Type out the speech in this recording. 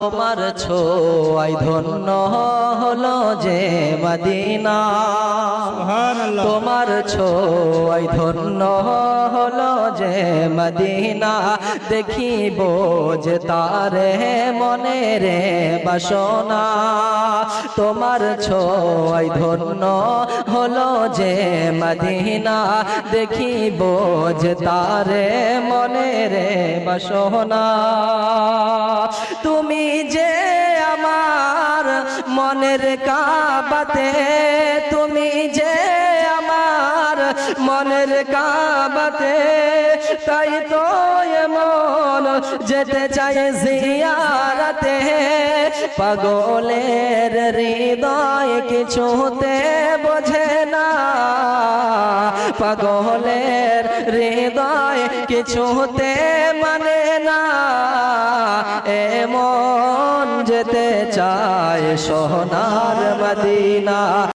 তোমার ছোঁয়ায় ধন্য হলো যে মদিনা, তোমার ছোঁয়ায় ধন্য হলো যে মদিনা। দেখিব যে তারে মনে রে বাসনা, তোমার ছোঁয়ায় ধন্য হলো যে মদিনা। দেখিব যে তারে মনে রে বাসনা। তুমি যে আমার মনের কাবাতে, তুমি যে আমার মনের কাবাতে, তাই তো এমন যেতে চাই জিয়ারতে। পাগলের হৃদয় কিছুতে বোঝে না, পাগলের হৃদয় কিছুতে মানে না। এমন যেতে চায় সোনার মদিনা।